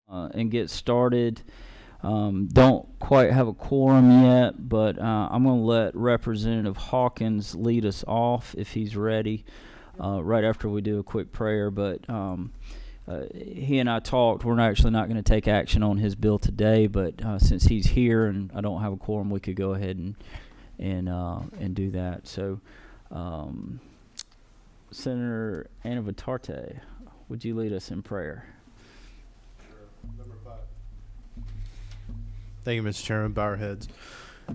and get started. Don't quite have a quorum yet, but I'm going to let Representative Hawkins lead us off if he's ready right after we do a quick prayer. But he and I talked. We're actually not going to take action on his bill today, but since he's here and I don't have a quorum, we could go ahead and do that. So, Senator Anna Vitarte, would you lead us in prayer? Sure. Number 5. Thank you, Mr. Chairman. Bow our heads.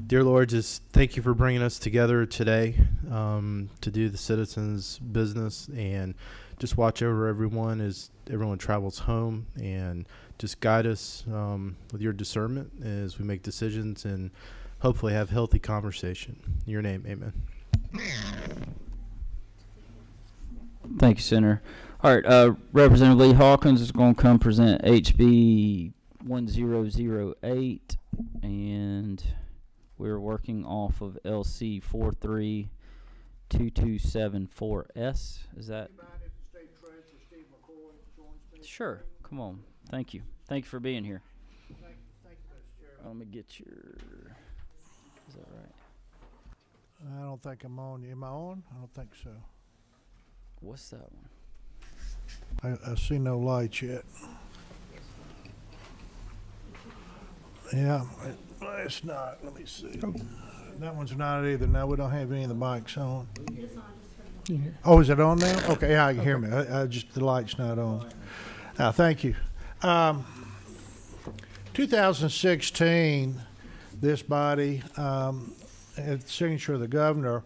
Dear Lord, just thank you for bringing us together today to do the citizens' business, and just watch over everyone as everyone travels home, and just guide us with your discernment as we make decisions and hopefully have healthy conversation. In your name, amen. Thank you, Senator. All right, Representative Lee Hawkins is going to come present HB 1008, and we're working off of LC 432274S. Is that? Sure. Come on. Thank you. Thank you for being here. Thank you, Mr. Chairman. Let me get your. Is that right? I don't think I'm on. Am I on? I don't think so. What's that one? I see no lights yet. Yeah, it's not. Let me see. That one's not either. No, we don't have any of the mics on. Oh, is it on now? Okay, yeah, I can hear me. I just the light's not on. Thank you. 2016, this body, at the signature of the governor,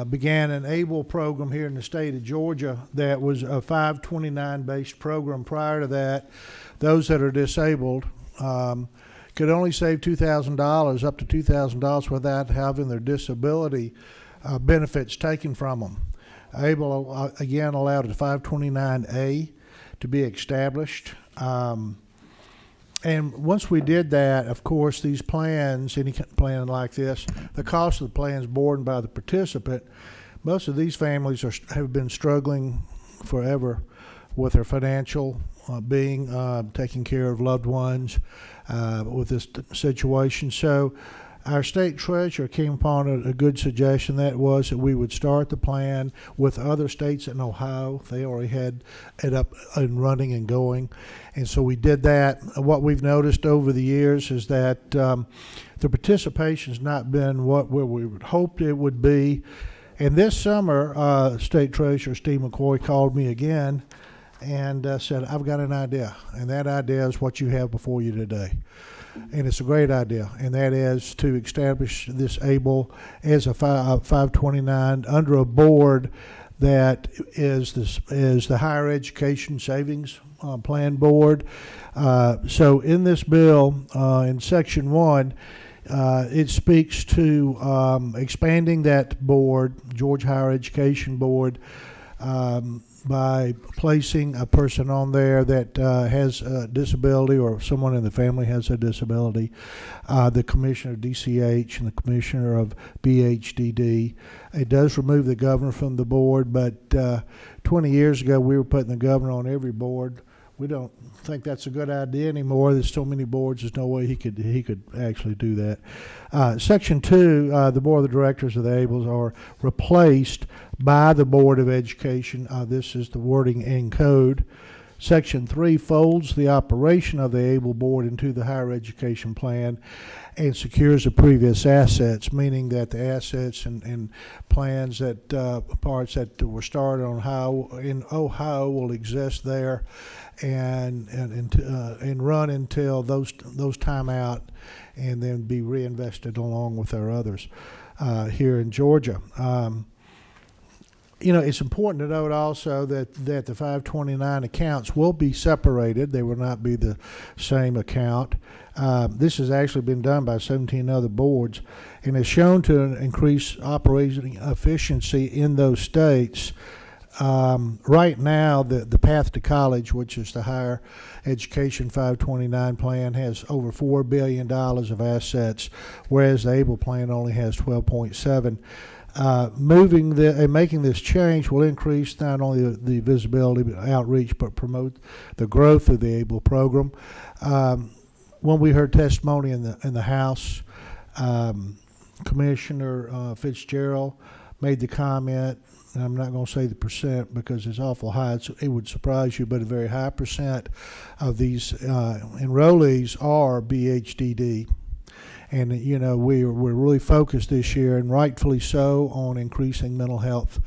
began an ABLE program here in the state of Georgia that was a 529-based program. Prior to that, those that are disabled could only save $2,000, up to $2,000, without having their disability benefits taken from them. ABLE, again, allowed a 529A to be established. And once we did that, of course, these plans, any plan like this, the cost of the plan is borne by the participant. Most of these families have been struggling forever with their financial being, taking care of loved ones with this situation. So our state treasurer came upon a good suggestion. That was that we would start the plan with other states in Ohio. They already had it up and running and going. And so we did that. What we've noticed over the years is that the participation has not been where we would hoped it would be. And this summer, State Treasurer Steve McCoy called me again and said, I've got an idea. And that idea is what you have before you today. And it's a great idea, and that is to establish this ABLE as a 529 under a board that is the Higher Education Savings Plan Board. So in this bill, in Section 1, it speaks to expanding that board, Georgia Higher Education Board, by placing a person on there that has a disability, or someone in the family has a disability, the commissioner of DCH and the commissioner of BHDD. It does remove the governor from the board, but 20 years ago we were putting the governor on every board. We don't think that's a good idea anymore. There's so many boards, there's no way he could actually do that. Section 2, the board of directors of the ABLES are replaced by the Board of Education. This is the wording in code. Section 3 folds the operation of the ABLE board into the higher education plan and secures the previous assets, meaning that the assets and plans that parts that were started in Ohio will exist there and run until those time out, and then be reinvested along with our others here in Georgia. It's important to note also that the 529 accounts will be separated. They will not be the same account. This has actually been done by 17 other boards and is shown to increase operating efficiency in those states. Right now, the Path to College, which is the Higher Education 529 plan, has over $4 billion of assets, whereas the ABLE plan only has 12.7. Making this change will increase not only the visibility but outreach, but promote the growth of the ABLE program. When we heard testimony in the House, Commissioner Fitzgerald made the comment, and I'm not going to say the percent because it's awful high. It would surprise you, but a very high percent of these enrollees are BHDD. And, we're really focused this year, and rightfully so, on increasing mental health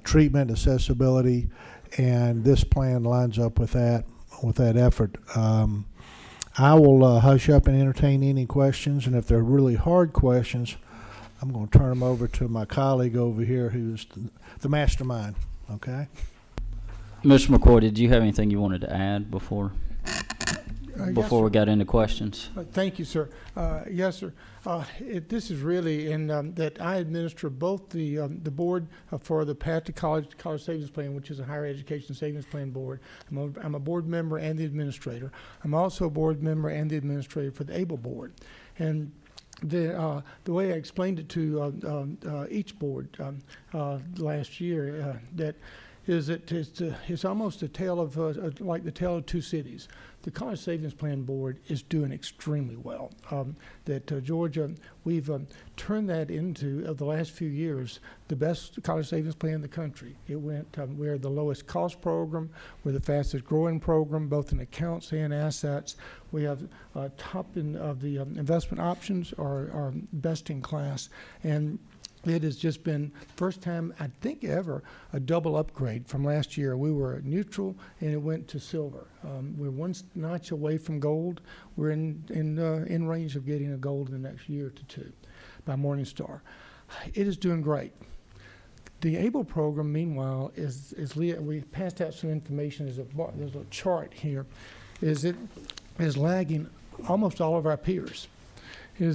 treatment, accessibility, and this plan lines up with that effort. I will hush up and entertain any questions, and if they're really hard questions, I'm going to turn them over to my colleague over here who's the mastermind, okay? Mr. McCoy, did you have anything you wanted to add before Yes, we got into questions? thank you, sir. Yes, sir. This is really in that I administer both the board for the Path to College Savings Plan, which is a higher education savings plan board. I'm a board member and the administrator. I'm also a board member and the administrator for the ABLE board. And the way I explained it to each board last year, that is that it's almost a tale of like the tale of two cities. The College Savings Plan Board is doing extremely well. Georgia, we've turned that into, of the last few years, the best college savings plan in the country. It went, we're the lowest cost program, we're the fastest growing program, both in accounts and assets. We have top of the investment options are best in class. And it has just been first time, I think, ever a double upgrade from last year. We were neutral and it went to silver. We're one notch away from gold. We're in range of getting a gold in the next year to two by Morningstar. It is doing great. The ABLE program, meanwhile, we passed out some information. There's a chart here. It is lagging almost all of our peers. We're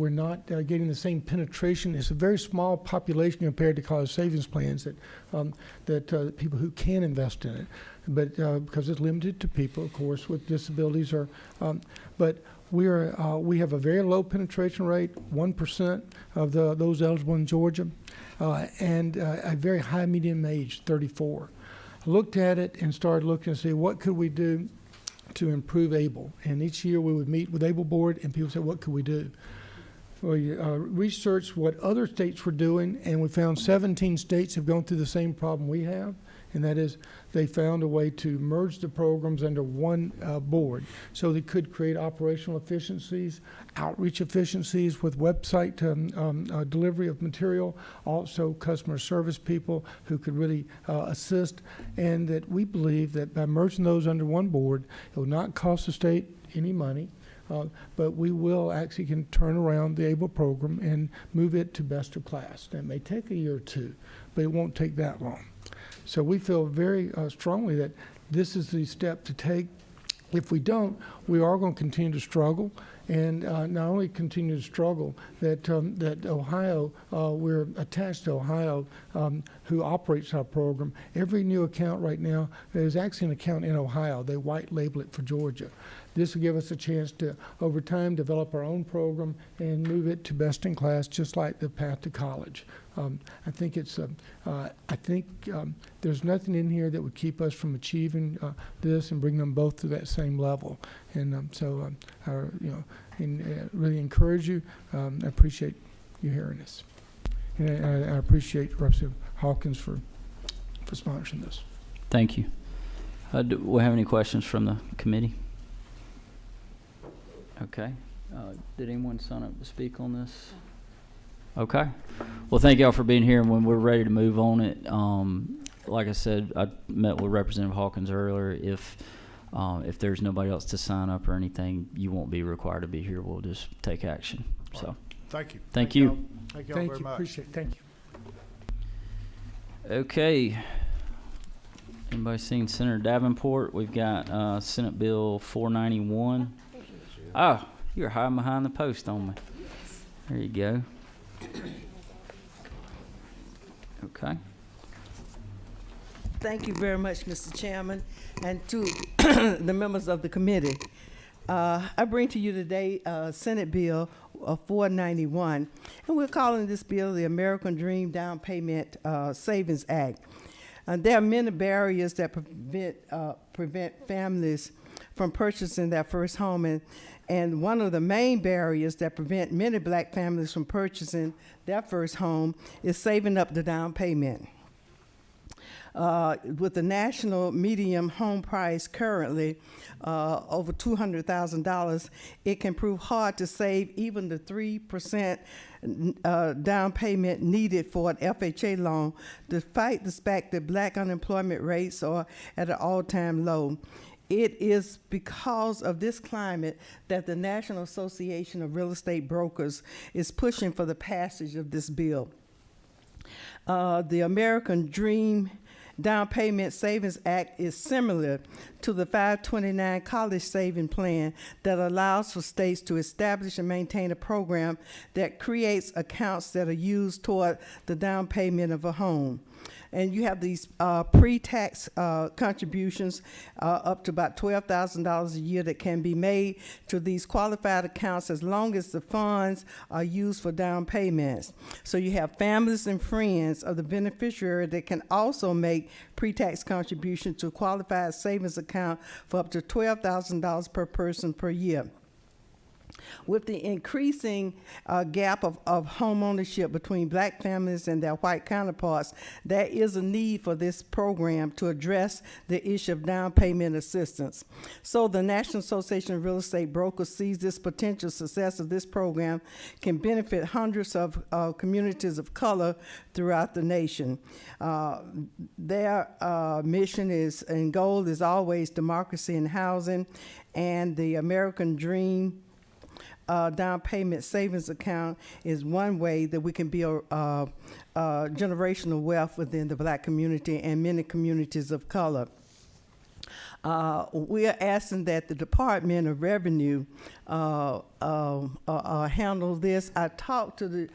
not getting the same penetration. It's a very small population compared to college savings plans that people who can invest in it, but because it's limited to people, of course, with disabilities. But we have a very low penetration rate, 1% of those eligible in Georgia, and a very high median age, 34. I looked at it and started looking to see what could we do to improve ABLE. And each year we would meet with ABLE board and people said, what could we do? We researched what other states were doing, and we found 17 states have gone through the same problem we have, and that is they found a way to merge the programs under one board so they could create operational efficiencies, outreach efficiencies with website delivery of material, also customer service people who could really assist, and that we believe that by merging those under one board, it will not cost the state any money. But we will actually can turn around the ABLE program and move it to best of class. That may take a year or two, but it won't take that long. So we feel very strongly that this is the step to take. If we don't, we are going to continue to struggle, and not only continue to struggle, that Ohio, we're attached to Ohio, who operates our program. Every new account right now is actually an account in Ohio. They white label it for Georgia. This will give us a chance to, over time, develop our own program and move it to best in class, just like the Path to College. I think there's nothing in here that would keep us from achieving this and bring them both to that same level. And really encourage you. I appreciate you hearing this, and I appreciate Representative Hawkins for sponsoring this. Thank you. Do we have any questions from the committee? Okay. Did anyone sign up to speak on this? Okay. Well, thank y'all for being here. And when we're ready to move on it, like I said, I met with Representative Hawkins earlier. If there's nobody else to sign up or anything, you won't be required to be here. We'll just take action. So, thank you. Thank you. Thank you very much. Appreciate it. Thank you. Okay. Anybody seen Senator Davenport? We've got Senate Bill 491. Oh, you're hiding behind the post on me. There you go. Okay. Thank you very much, Mr. Chairman, and to the members of the committee. I bring to you today Senate Bill 491, and we're calling this bill the American Dream Down Payment Savings Act. There are many barriers that prevent families from purchasing their first home, and one of the main barriers that prevent many black families from purchasing their first home is saving up the down payment. With the national median home price currently over $200,000, it can prove hard to save even the 3% down payment needed for an FHA loan, despite the fact that black unemployment rates are at an all-time low. It is because of this climate that the National Association of Real Estate Brokers is pushing for the passage of this bill. The American Dream Down Payment Savings Act is similar to the 529 College Saving Plan that allows for states to establish and maintain a program that creates accounts that are used toward the down payment of a home. And you have these pre-tax contributions up to about $12,000 a year that can be made to these qualified accounts as long as the funds are used for down payments. So you have families and friends of the beneficiary that can also make pre-tax contributions to a qualified savings account for up to $12,000 per person per year. With the increasing gap of home ownership between black families and their white counterparts, there is a need for this program to address the issue of down payment assistance. So the National Association of Real Estate Brokers sees this potential success of this program can benefit hundreds of communities of color throughout the nation. Their mission is and goal is always democracy in housing, and the American Dream down payment savings account is one way that we can build generational wealth within the black community and many communities of color. We are asking that the Department of Revenue handle this. I talked to the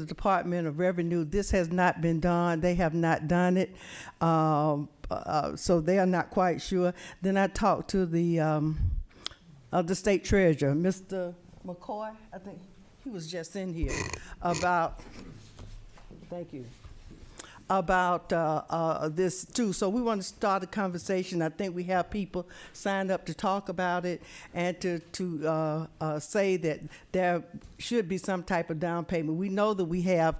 Department of Revenue. This has not been done. They have not done it, so they are not quite sure. Then I talked to the State Treasurer, Mr. McCoy, I think he was just in here, about, thank you, about this too. So we want to start a conversation. I think we have people signed up to talk about it and to say that there should be some type of down payment. We know that we have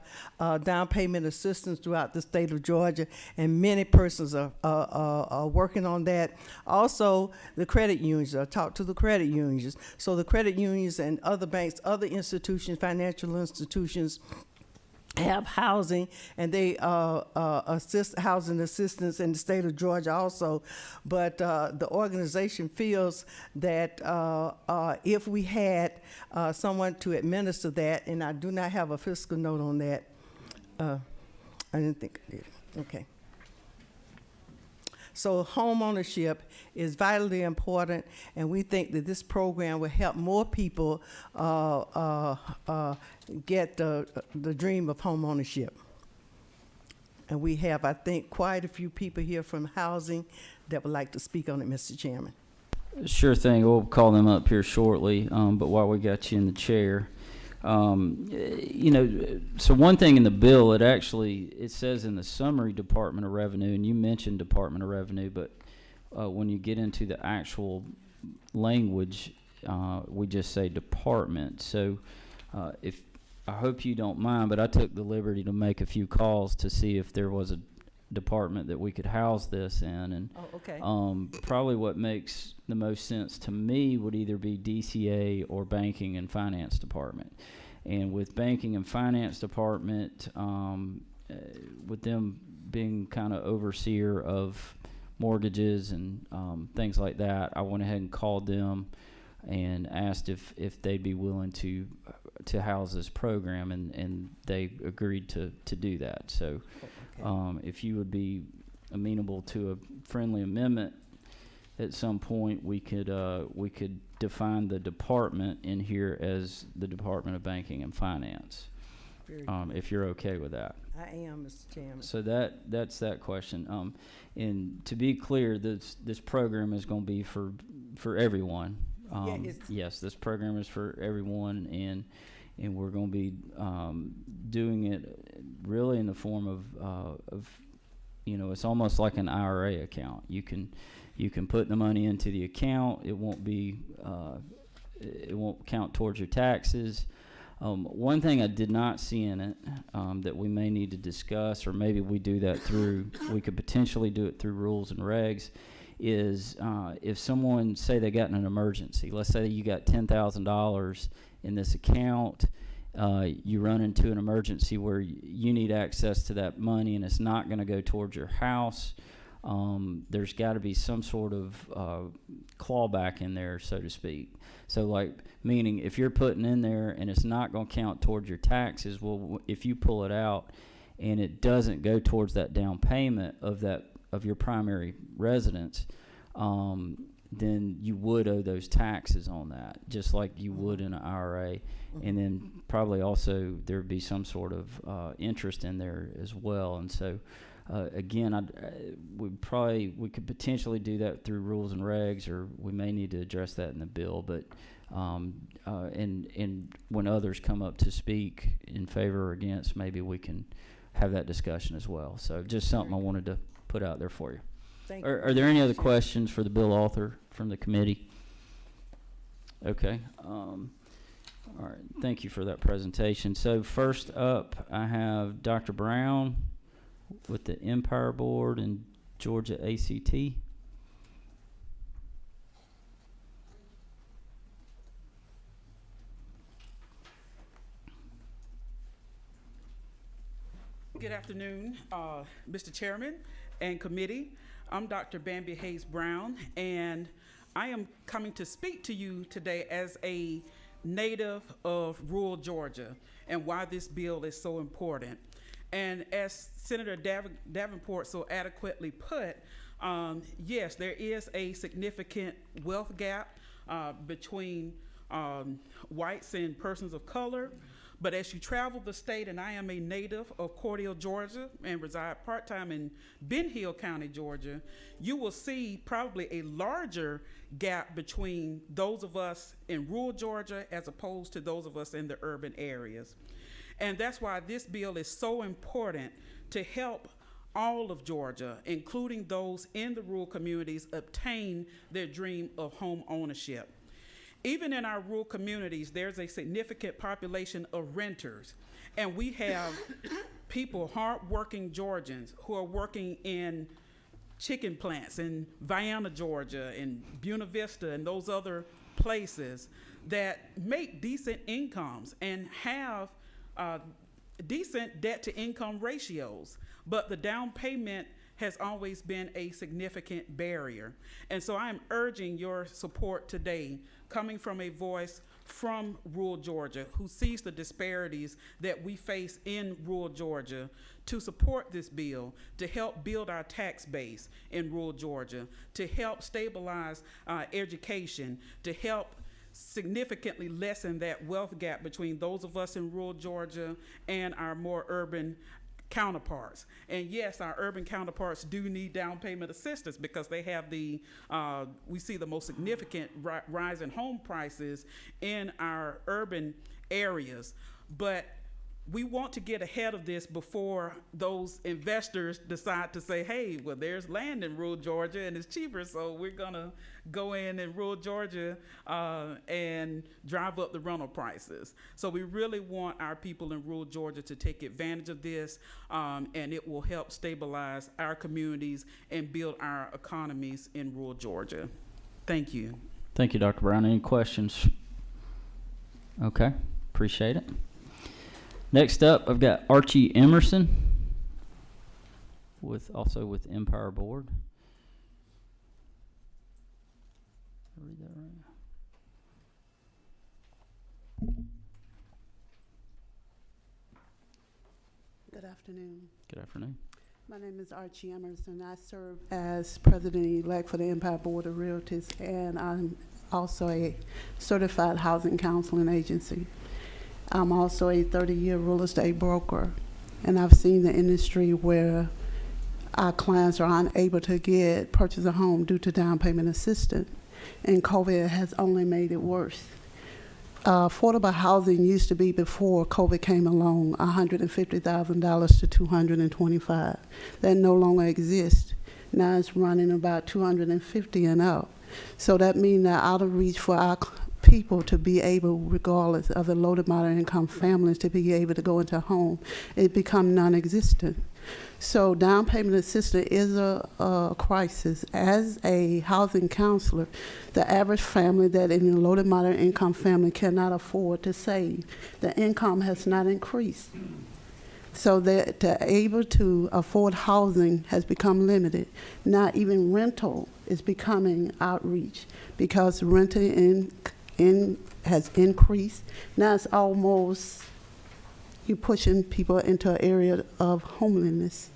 down payment assistance throughout the state of Georgia, and many persons are working on that. Also, the credit unions, I talked to the credit unions. So the credit unions and other banks, other institutions, financial institutions, have housing, and they assist housing assistance in the state of Georgia also. But the organization feels that if we had someone to administer that, and I do not have a fiscal note on that. I didn't think I did. Okay. So home ownership is vitally important, and we think that this program will help more people get the dream of home ownership. And we have, I think, quite a few people here from housing that would like to speak on it, Mr. Chairman. Sure thing. We'll call them up here shortly. But while we got you in the chair, so one thing in the bill, it says in the summary Department of Revenue, and you mentioned Department of Revenue, but when you get into the actual language, we just say department. So I hope you don't mind, but I took the liberty to make a few calls to see if there was a department that we could house this in, and probably what makes the most sense to me would either be DCA or Banking and Finance Department. And with Banking and Finance Department, with them being kind of overseer of mortgages and things like that, I went ahead and called them and asked if they'd be willing to house this program, and they agreed to do that. So if you would be amenable to a friendly amendment at some point, we could define the department in here as the Department of Banking and Finance, if you're okay with that. I am, Mr. Chairman. So that's that question. And to be clear, this program is going to be for everyone. Yes, this program is for everyone, and we're going to be doing it really in the form of it's almost like an IRA account. You can put the money into the account. It won't count towards your taxes. One thing I did not see in it that we may need to discuss, or maybe we could potentially do it through rules and regs, is if someone, say they got in an emergency, let's say you got $10,000 in this account, you run into an emergency where you need access to that money and it's not going to go towards your house, there's got to be some sort of clawback in there, so to speak. So, like, meaning if you're putting in there and it's not going to count towards your taxes, well, if you pull it out and it doesn't go towards that down payment of your primary residence, then you would owe those taxes on that, just like you would in an IRA. And then probably also there would be some sort of interest in there as well. And so, again, we could potentially do that through rules and regs, or we may need to address that in the bill. But and when others come up to speak in favor or against, maybe we can have that discussion as well. So just something I wanted to put out there for you. Thank you. Are there any other questions for the bill author from the committee? Okay. All right. Thank you for that presentation. So first up, I have Dr. Brown with the Empire Board and Georgia ACT. Good afternoon, Mr. Chairman and committee. I'm Dr. Bambi Hayes Brown, and I am coming to speak to you today as a native of rural Georgia and why this bill is so important. And as Senator Davenport so adequately put, yes, there is a significant wealth gap between whites and persons of color. But as you travel the state, and I am a native of Cordele, Georgia, and reside part-time in Ben Hill County, Georgia, you will see probably a larger gap between those of us in rural Georgia as opposed to those of us in the urban areas. And that's why this bill is so important to help all of Georgia, including those in the rural communities, obtain their dream of home ownership. Even in our rural communities, there's a significant population of renters, and we have people, hardworking Georgians, who are working in chicken plants in Vienna, Georgia, and Buena Vista, and those other places that make decent incomes and have decent debt-to-income ratios, but the down payment has always been a significant barrier. And so I am urging your support today, coming from a voice from rural Georgia who sees the disparities that we face in rural Georgia, to support this bill to help build our tax base in rural Georgia, to help stabilize education, to help significantly lessen that wealth gap between those of us in rural Georgia and our more urban counterparts. And yes, our urban counterparts do need down payment assistance because they have we see the most significant rise in home prices in our urban areas. But we want to get ahead of this before those investors decide to say, hey, well, there's land in rural Georgia and it's cheaper, so we're gonna go in rural Georgia and drive up the rental prices. So we really want our people in rural Georgia to take advantage of this, and it will help stabilize our communities and build our economies in rural Georgia. Thank you. Thank you, Dr. Brown. Any questions? Okay, appreciate it. Next up, I've got Archie Emerson, also with Empire Board. Did I read that right? Good afternoon. Good afternoon. My name is Archie Emerson. I serve as president-elect for the Empire Board of Realtors, and I'm also a certified housing counseling agency. I'm also a 30-year real estate broker, and I've seen the industry where our clients are unable to purchase a home due to down payment assistance. and COVID has only made it worse. Affordable housing used to be, before COVID came along, $150,000 to $225,000. That no longer exists. Now it's running about $250,000 and up. So that means that out of reach for our people to be able, regardless of the low to moderate income families, to be able to go into a home, it become non-existent. So down payment assistance is a crisis. As a housing counselor, the average family that in a low to moderate income family cannot afford to save. The income has not increased. So that to able to afford housing has become limited. Now even rental is becoming outreach because renting has increased. Now it's almost, you're pushing people into an area of homelessness.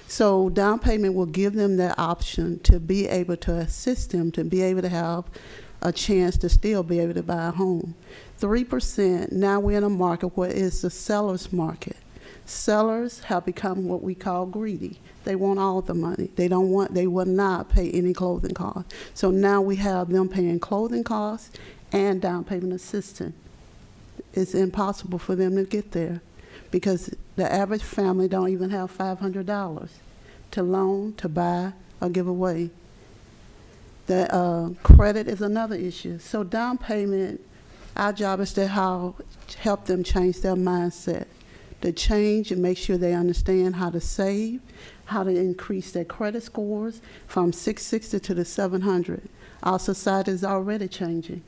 So down payment will give them that option to be able to assist them, to be able to have a chance to still be able to buy a home. 3%, now we're in a market where it's the seller's market. Sellers have become what we call greedy. They want all the money. They will not pay any closing costs. So now we have them paying closing costs and down payment assistance. It's impossible for them to get there because the average family don't even have $500 to loan, to buy, or give away. The credit is another issue. So down payment, our job is to help them change their mindset, to change and make sure they understand how to save, how to increase their credit scores from 660 to the 700. Our society is already changing.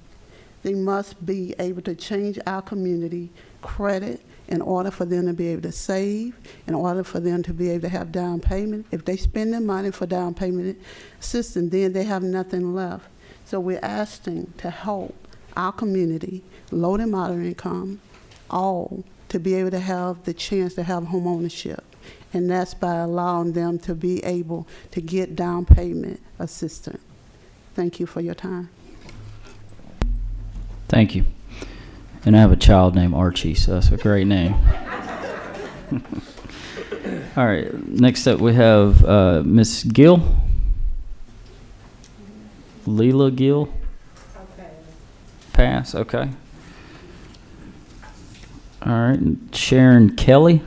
They must be able to change our community credit in order for them to be able to save, in order for them to be able to have down payment. If they spend their money for down payment assistance, then they have nothing left. So we're asking to help our community, low to moderate income, all, to be able to have the chance to have home ownership. And that's by allowing them to be able to get down payment assistance. Thank you for your time. Thank you. And I have a child named Archie, so that's a great name. All right, next up we have Miss Gill. Leela Gill? Okay. Pass, okay. All right, Sharon Kelly.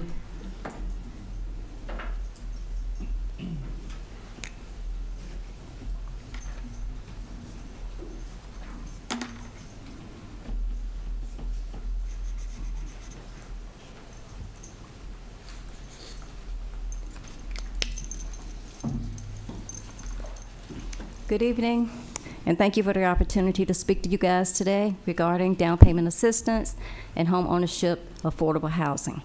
Good evening, and thank you for the opportunity to speak to you guys today regarding down payment assistance and home ownership affordable housing.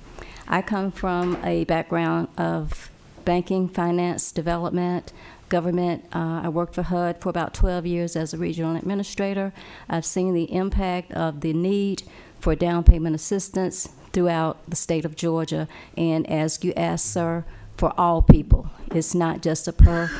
I come from a background of banking, finance, development, government. I worked for HUD for about 12 years as a regional administrator. I've seen the impact of the need for down payment assistance throughout the state of Georgia, and as you asked, sir, for all people. It's not just a per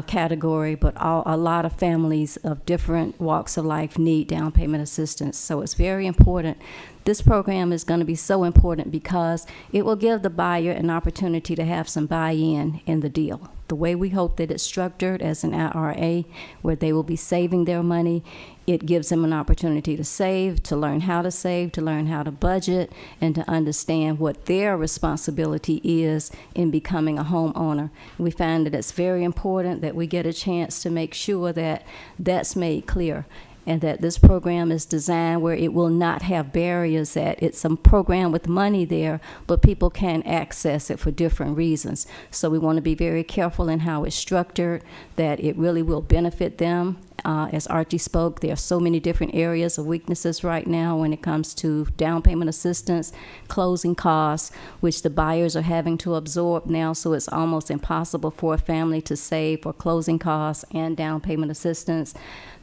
category, but a lot of families of different walks of life need down payment assistance. So it's very important. This program is going to be so important because it will give the buyer an opportunity to have some buy-in in the deal. The way we hope that it's structured as an IRA, where they will be saving their money, it gives them an opportunity to save, to learn how to budget, and to understand what their responsibility is in becoming a homeowner. We find that it's very important that we get a chance to make sure that that's made clear, and that this program is designed where it will not have barriers, that it's a program with money there, but people can access it for different reasons. So we want to be very careful in how it's structured, that it really will benefit them. As Archie spoke, there are so many different areas of weaknesses right now when it comes to down payment assistance, closing costs, which the buyers are having to absorb now, so it's almost impossible for a family to save for closing costs and down payment assistance.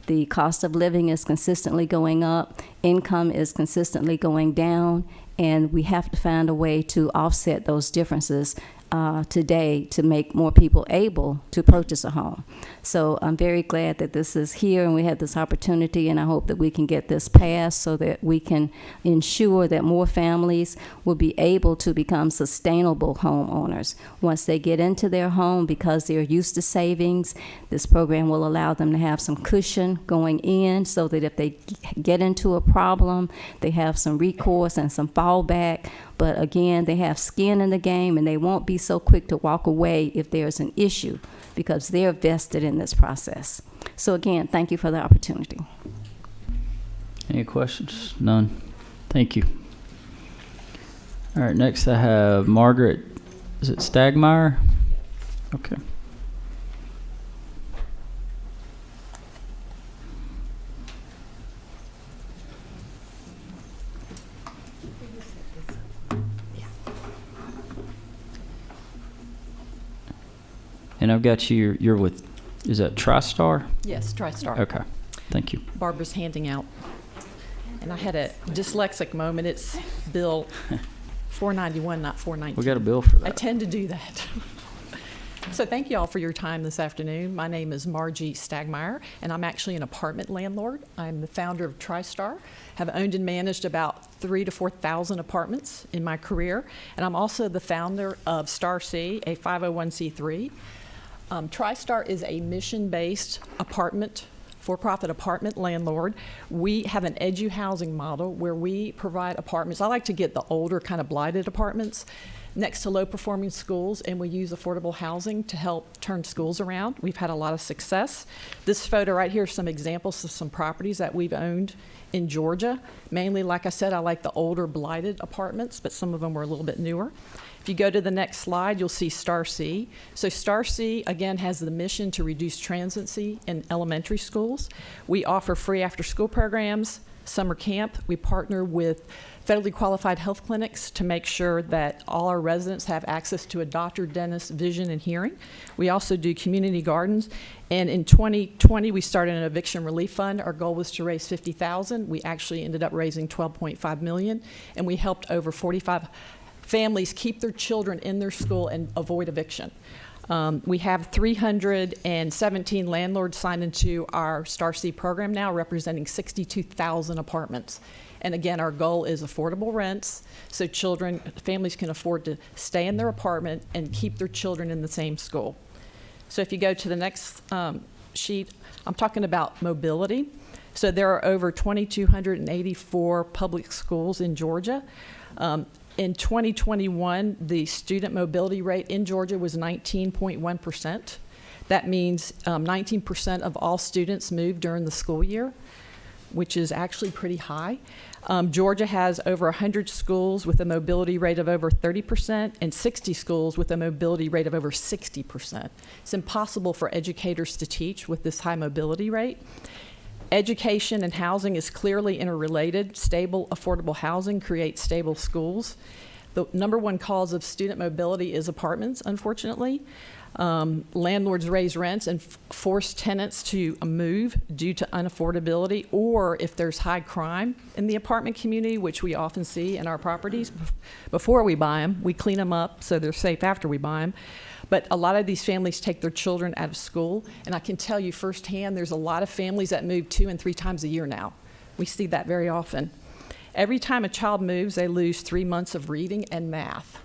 The cost of living is consistently going up, income is consistently going down, and we have to find a way to offset those differences. today to make more people able to purchase a home. So I'm very glad that this is here and we had this opportunity, and I hope that we can get this passed so that we can ensure that more families will be able to become sustainable homeowners. Once they get into their home, because they're used to savings, this program will allow them to have some cushion going in so that if they get into a problem, they have some recourse and some fallback. But again, they have skin in the game, and they won't be so quick to walk away if there's an issue, because they're vested in this process. So again, thank you for the opportunity. Any questions? None. Thank you. All right, next I have Margaret, is it Stagmeyer? Okay. And I've got you, you're with, is that TriStar? Yes, TriStar. Okay, thank you. Barbara's handing out. And I had a dyslexic moment. It's Bill 491, not 419. We got a bill for I that. tend to do that. So thank you all for your time this afternoon. My name is Margie Stagmeyer, and I'm actually an apartment landlord. I'm the founder of TriStar, have owned and managed about 3,000 to 4,000 apartments in my career, and I'm also the founder of Star C, a 501c3. TriStar is a mission-based for-profit apartment landlord. We have an edu-housing model where we provide apartments. I like to get the older, kind of blighted apartments next to low-performing schools, and we use affordable housing to help turn schools around. We've had a lot of success. This photo right here is some examples of some properties that we've owned in Georgia. Mainly, like I said, I like the older blighted apartments, but some of them were a little bit newer. If you go to the next slide, you'll see Star C. So Star C, again, has the mission to reduce transiency in elementary schools. We offer free after-school programs, summer camp. We partner with federally qualified health clinics to make sure that all our residents have access to a doctor, dentist, vision, and hearing. We also do community gardens. And in 2020, we started an eviction relief fund. Our goal was to raise $50,000. We actually ended up raising $12.5 million, and we helped over 45 families keep their children in their school and avoid eviction. We have 317 landlords signed into our Star C program now, representing 62,000 apartments. And again, our goal is affordable rents, so families can afford to stay in their apartment and keep their children in the same school. So if you go to the next sheet, I'm talking about mobility. So there are over 2,284 public schools in Georgia. In 2021, the student mobility rate in Georgia was 19.1%. That means 19% of all students moved during the school year, which is actually pretty high. Georgia has over 100 schools with a mobility rate of over 30% and 60 schools with a mobility rate of over 60%. It's impossible for educators to teach with this high mobility rate. Education and housing is clearly interrelated. Stable, affordable housing creates stable schools. The number one cause of student mobility is apartments, unfortunately. Landlords raise rents and force tenants to move due to unaffordability, or if there's high crime in the apartment community, which we often see in our properties. Before we buy them, we clean them up so they're safe after we buy them. But a lot of these families take their children out of school, and I can tell you firsthand, there's a lot of families that move 2 and 3 times a year now. We see that very often. Every time a child moves, they lose 3 months of reading and math.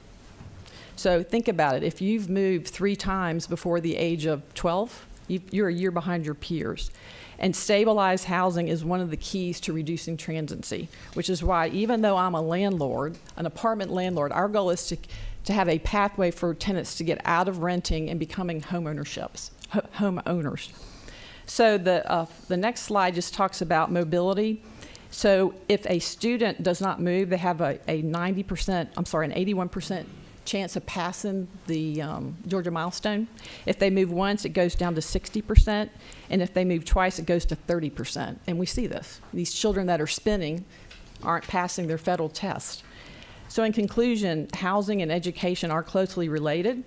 So think about it. If you've moved 3 times before the age of 12, you're a year behind your peers. And stabilized housing is one of the keys to reducing transiency, which is why even though I'm a landlord, an apartment landlord, our goal is to have a pathway for tenants to get out of renting and becoming homeowners. So the next slide just talks about mobility. So if a student does not move, they have an 81% chance of passing the Georgia milestone. If they move once, it goes down to 60%, and if they move twice, it goes to 30%. And we see this. These children that are spinning aren't passing their federal test. So in conclusion, housing and education are closely related.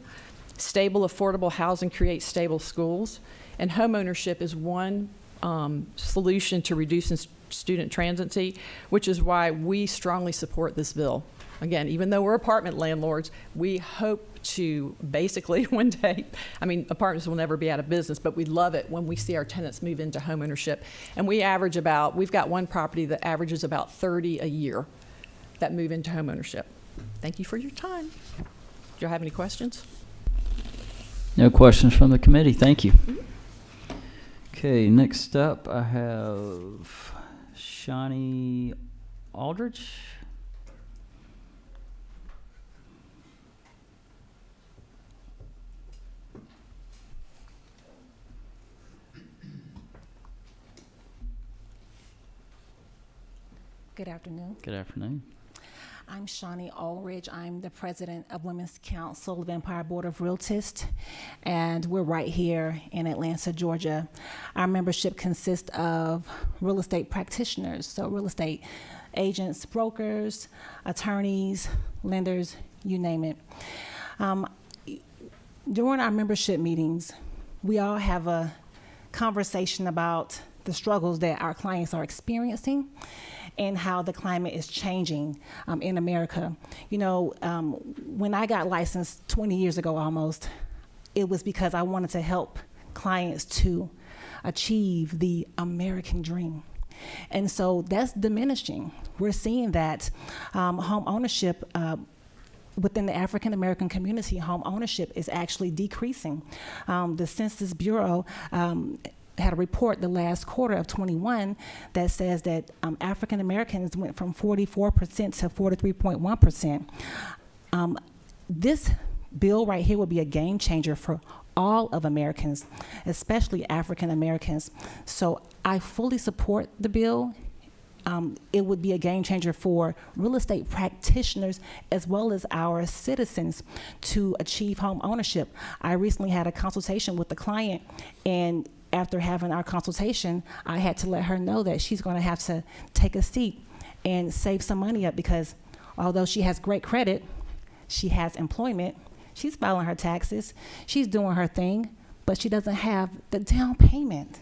Stable, affordable housing creates stable schools, and homeownership is one solution to reducing student transiency, which is why we strongly support this bill. Again, even though we're apartment landlords, we hope to basically one day, I mean, apartments will never be out of business, but we love it when we see our tenants move into homeownership. And we've got one property that averages about 30 a year that move into homeownership. Thank you for your time. Do you have any questions? No questions from the committee. Thank you. Okay, next up I have Shawnee Aldridge. Good afternoon. Good afternoon. I'm Shawnee Aldridge. I'm the president of Women's Council of Empire Board of Realtors, and we're right here in Atlanta, Georgia. Our membership consists of real estate practitioners, so real estate agents, brokers, attorneys, lenders, you name it. During our membership meetings, we all have a conversation about the struggles that our clients are experiencing and how the climate is changing in America. You know, when I got licensed 20 years ago almost, it was because I wanted to help clients to achieve the American dream. And so that's diminishing. We're seeing that home ownership within the African American community, home ownership is actually decreasing. The Census Bureau had a report the last quarter of 21 that says that African Americans went from 44% to 43.1%. This bill right here will be a game changer for all of Americans, especially African Americans. So I fully support the bill. It would be a game changer for real estate practitioners as well as our citizens to achieve home ownership. I recently had a consultation with the client, and after having our consultation, I had to let her know that she's going to have to take a seat and save some money up, because although she has great credit, she has employment, she's filing her taxes, she's doing her thing, but she doesn't have the down payment.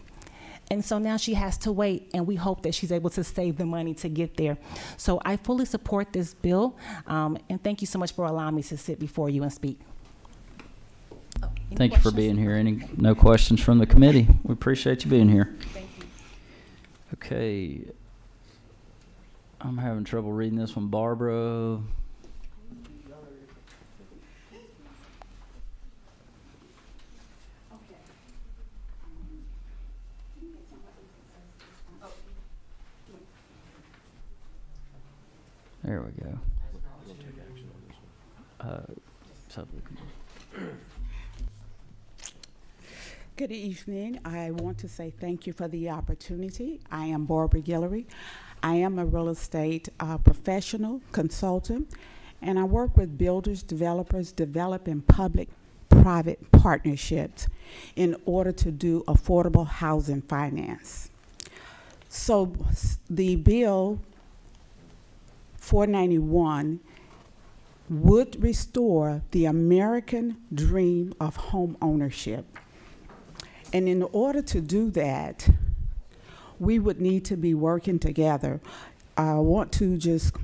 And so now she has to wait, and we hope that she's able to save the money to get there. So I fully support this bill, and thank you so much for allowing me to sit before you and speak. Thank you for being here. No questions from the committee? We appreciate you being here. Thank you. Okay. I'm having trouble reading this one. Barbara. There we go. Good evening. I want to say thank you for the opportunity. I am Barbara Guillory. I am a real estate professional consultant, and I work with builders, developers, developing public-private partnerships in order to do affordable housing finance. So the bill 491 would restore the American dream of home ownership. And in order to do that, we would need to be working together. I want to just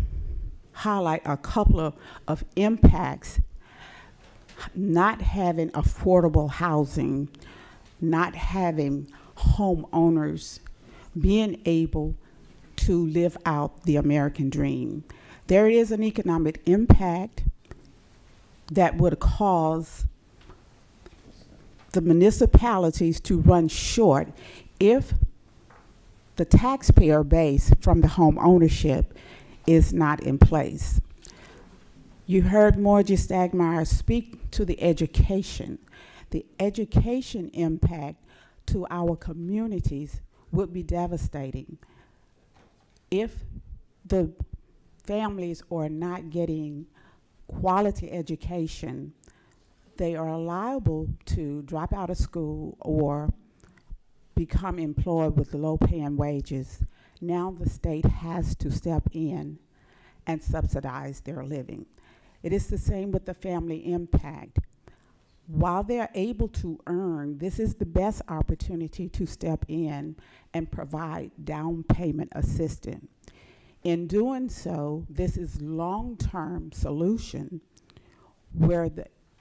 highlight a couple of impacts. Not having affordable housing, not having homeowners being able to live out the American dream. There is an economic impact that would cause the municipalities to run short if the taxpayer base from the home ownership is not in place. You heard Margie Stagmeyer speak to the education. The education impact to our communities would be devastating. If the families are not getting quality education, they are liable to drop out of school or become employed with low-paying wages. Now the state has to step in and subsidize their living. It is the same with the family impact. while they're able to earn, this is the best opportunity to step in and provide down payment assistance. In doing so, this is long-term solution where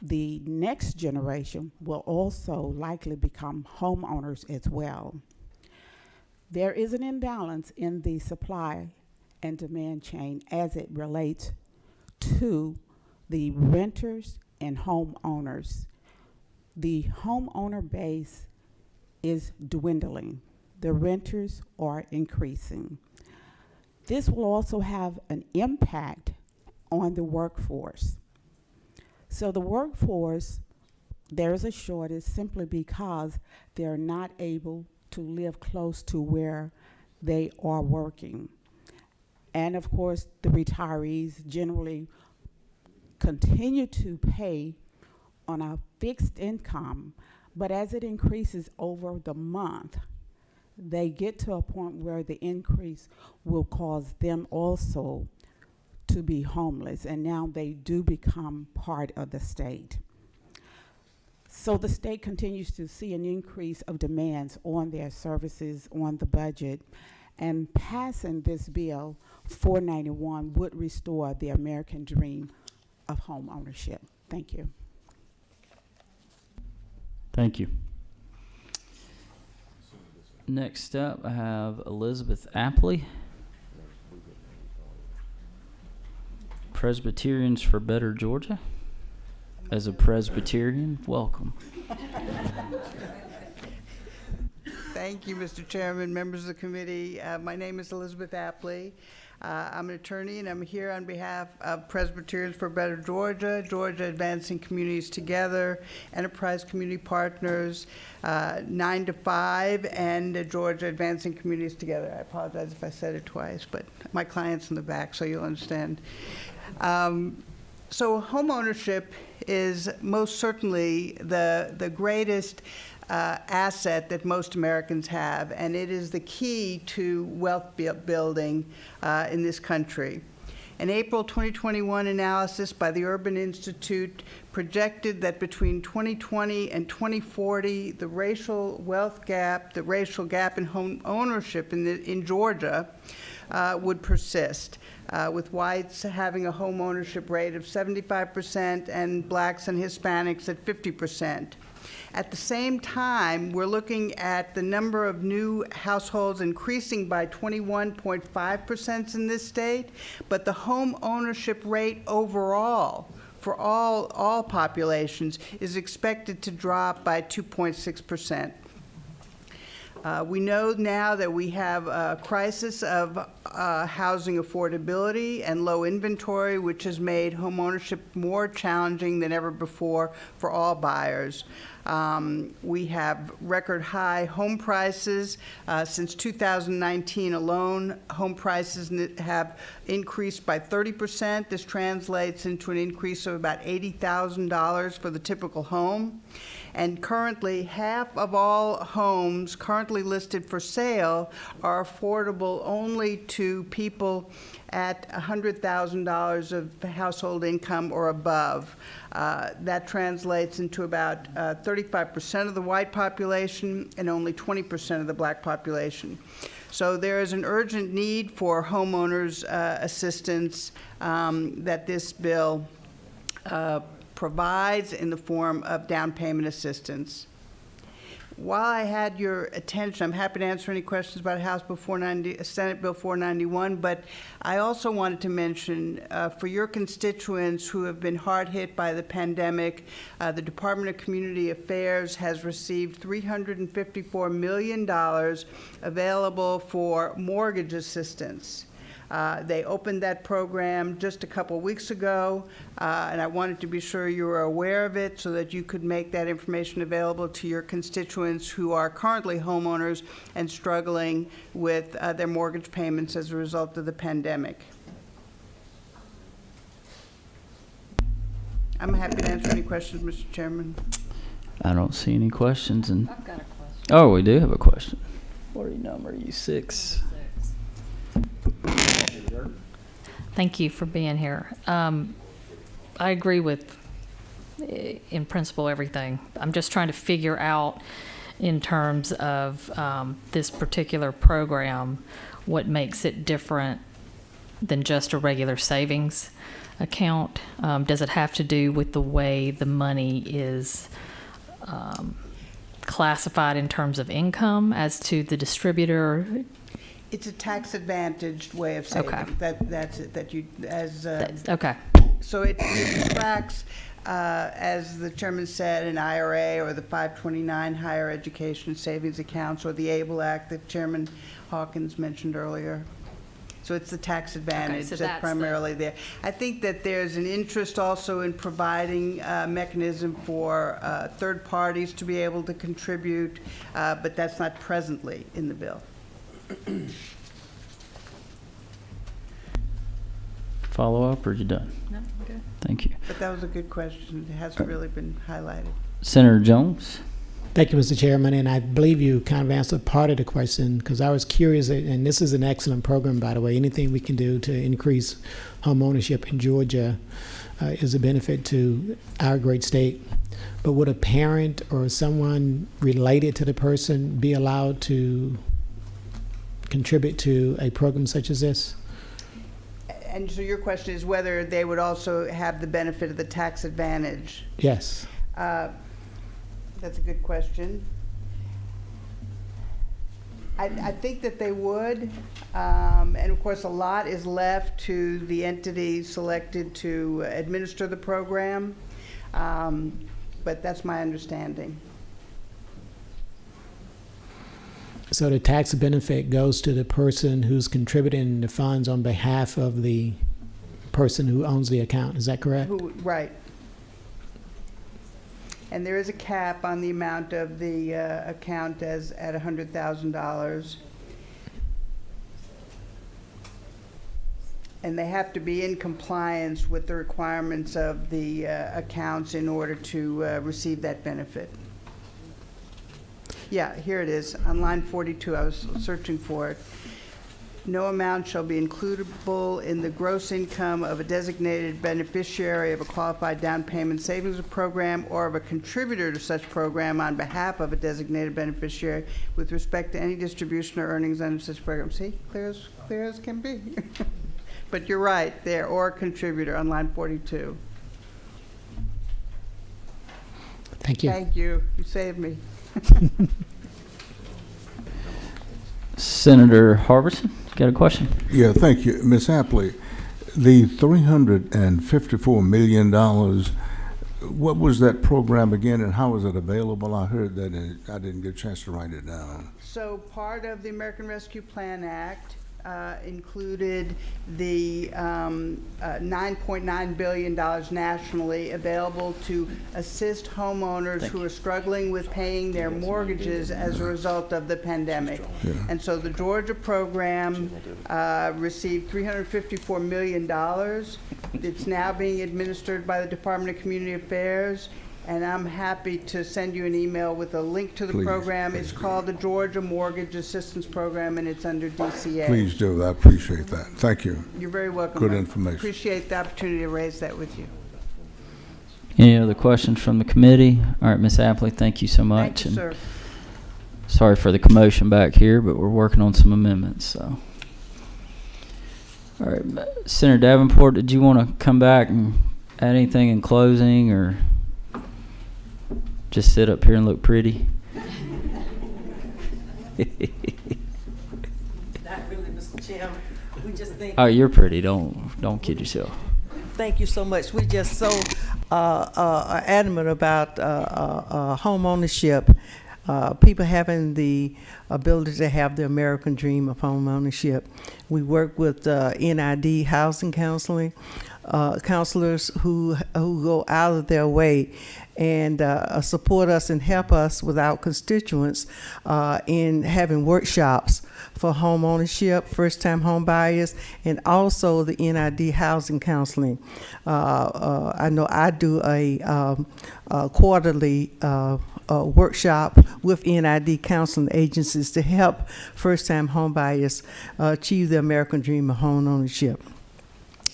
the next generation will also likely become homeowners as well. There is an imbalance in the supply and demand chain as it relates to the renters and homeowners. The homeowner base is dwindling. The renters are increasing. This will also have an impact on the workforce. So the workforce, there's a shortage simply because they're not able to live close to where they are working. And of course, the retirees generally continue to pay on a fixed income, but as it increases over the month, they get to a point where the increase will cause them also to be homeless, and now they do become part of the state. So the state continues to see an increase of demands on their services, on the budget, and passing this bill 491 would restore the American dream of home ownership. Thank you. Thank you. Next up, I have Elizabeth Apley. Presbyterians for Better Georgia. As a Presbyterian, welcome. Thank you, Mr. Chairman, members of the committee. My name is Elizabeth Apley. I'm an attorney, and I'm here on behalf of Presbyterians for Better Georgia, Georgia Advancing Communities Together, Enterprise Community Partners, 9 to 5, and Georgia Advancing Communities Together. I apologize if I said it twice, but my client's in the back, so you'll understand. So home ownership is most certainly the greatest asset that most Americans have, and it is the key to wealth building in this country. An April 2021 analysis by the Urban Institute projected that between 2020 and 2040, the racial wealth gap, the racial gap in home ownership in Georgia would persist, with whites having a home ownership rate of 75% and blacks and Hispanics at 50%. At the same time, we're looking at the number of new households increasing by 21.5% in this state, but the home ownership rate overall for all populations is expected to drop by 2.6%. We know now that we have a crisis of housing affordability and low inventory, which has made home ownership more challenging than ever before for all buyers. We have record high home prices. Since 2019 alone, home prices have increased by 30%. This translates into an increase of about $80,000 for the typical home. And currently, half of all homes currently listed for sale are affordable only to people at $100,000 of household income or above. That translates into about 35% of the white population and only 20% of the black population. So there is an urgent need for homeowners assistance that this bill provides in the form of down payment assistance. While I had your attention, I'm happy to answer any questions about Senate Bill 491, but I also wanted to mention for your constituents who have been hard hit by the pandemic, the Department of Community Affairs has received $354 million available for mortgage assistance. They opened that program just a couple weeks ago, and I wanted to be sure you were aware of it so that you could make that information available to your constituents who are currently homeowners and struggling with their mortgage payments as a result of the pandemic. I'm happy to answer any questions, Mr. Chairman. I don't see any questions. And I've got a question. oh, we do have a question. What are you number? Are you 6? Thank you for being here. I agree with in principle, everything. I'm just trying to figure out, in terms of this particular program, what makes it different than just a regular savings account. Does it have to do with the way the money is classified in terms of income as to the distributor? It's a tax advantaged way of saving. Okay. That's it. That you Okay. So it tracks, as the chairman said, an IRA or the 529 higher education savings accounts or the ABLE Act that Chairman Hawkins mentioned earlier. So it's the tax advantage so that's primarily there. I think that there's an interest also in providing a mechanism for third parties to be able to contribute, but that's not presently in the bill. Follow up, or are you done? No, I'm good. Thank you. But that was a good question. It hasn't really been highlighted. Senator Jones? Thank you, Mr. Chairman, and I believe you kind of answered part of the question, because I was curious, and this is an excellent program, by the way. Anything we can do to increase home ownership in Georgia is a benefit to our great state. But would a parent or someone related to the person be allowed to contribute to a program such as this? And so your question is whether they would also have the benefit of the tax advantage? Yes. That's a good question. I think that they would, and of course a lot is left to the entity selected to administer the program, but that's my understanding. So the tax benefit goes to the person who's contributing the funds on behalf of the person who owns the account. Is that correct? Right. And there is a cap on the amount of the account as at $100,000. And they have to be in compliance with the requirements of the accounts in order to receive that benefit. Yeah, here it is, on line 42, I was searching for it. No amount shall be includable in the gross income of a designated beneficiary of a qualified down payment savings program or of a contributor to such program on behalf of a designated beneficiary with respect to any distribution or earnings under such program. See, clear as can be. But you're right there, or a contributor on line 42. Thank you. Thank you. You saved me. Senator Harbison, got a question? Yeah, thank you. Ms. Apley, the $354 million, what was that program again, and how was it available? I heard that, and I didn't get a chance to write it down. So part of the American Rescue Plan Act included the $9.9 billion nationally available to assist homeowners who are struggling with paying their mortgages as a result of the pandemic. Yeah. And so the Georgia program received $354 million. It's now being administered by the Department of Community Affairs. And I'm happy to send you an email with a link to the program. It's called the Georgia Mortgage Assistance Program, and it's under DCA. Please do. I appreciate that. Thank you. You're very welcome. Good I information. Appreciate the opportunity to raise that with you. Any other questions from the committee? All right, Ms. Apley, thank you so much. Thank you, sir. Sorry for the commotion back here, but we're working on some amendments. So, all right, Senator Davenport, did you want to come back and add anything in closing, or just sit up here and look pretty? Not really, Mr. Chairman. We just think. Oh, you're pretty. Don't kid yourself. Thank you so much. We're just so adamant about home ownership. People having the ability to have the American dream of home ownership. We work with NID housing counseling, counselors who go out of their way and support us and help us with our constituents in having workshops for home ownership, first-time home buyers, and also the NID housing counseling. I know I do a quarterly workshop with NID counseling agencies to help first-time home buyers achieve the American dream of home ownership.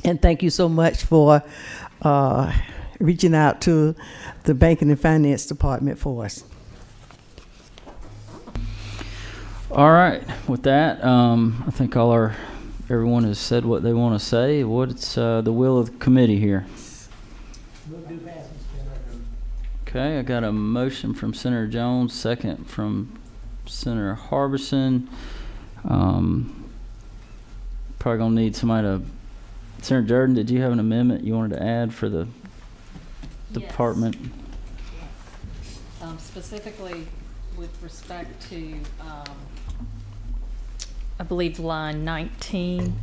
And thank you so much for reaching out to the Banking and Finance Department for us. All right. With that, I think everyone has said what they want to say. What's the will of the committee here? Okay, I got a motion from Senator Jones, second from Senator Harbison. Probably gonna need somebody to. Senator Jordan, did you have an amendment you wanted to add for the department? Specifically with respect to, I believe, line 19,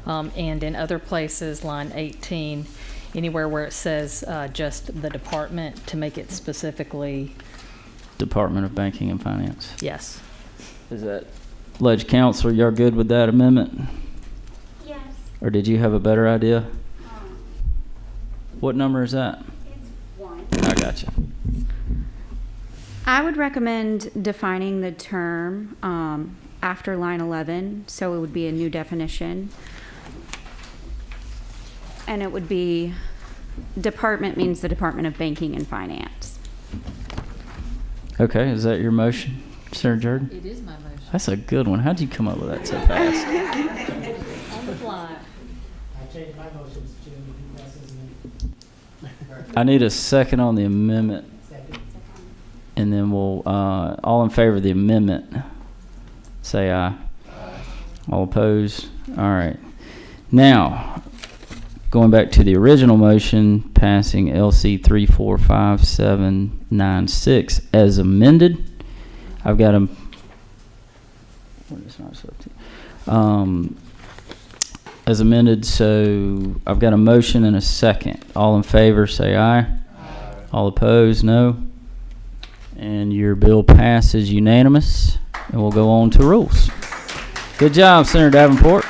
and in other places, line 18, anywhere where it says just the department, to make it specifically. Department of Banking and Finance. Yes. Is that, Ledge Council, you're good with that amendment? Yes. Or did you have a better idea? What number is that? It's 1. I got you. I would recommend defining the term after line 11, so it would be a new definition. And it would be, department means the Department of Banking and Finance. Okay, is that your motion, Senator Jordan? It is my motion. That's a good one. How'd you come up with that so fast? On the fly. I changed my motion to I need a second on the amendment. And then we'll, all in favor of the amendment, say aye. All opposed? All right. Now, going back to the original motion, passing LC 345796 as amended. I've got a, what is not so as amended, so I've got a motion and a second. All in favor, say aye. Aye. All opposed, no. And your bill passes unanimous, and we'll go on to rules. Good job, Senator Davenport.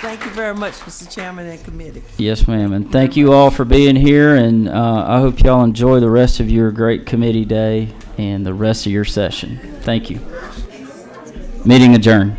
Thank you very much, Mr. Chairman and committee. Yes, ma'am, and thank you all for being here, and I hope y'all enjoy the rest of your great committee day and the rest of your session. Thank you. Meeting adjourned.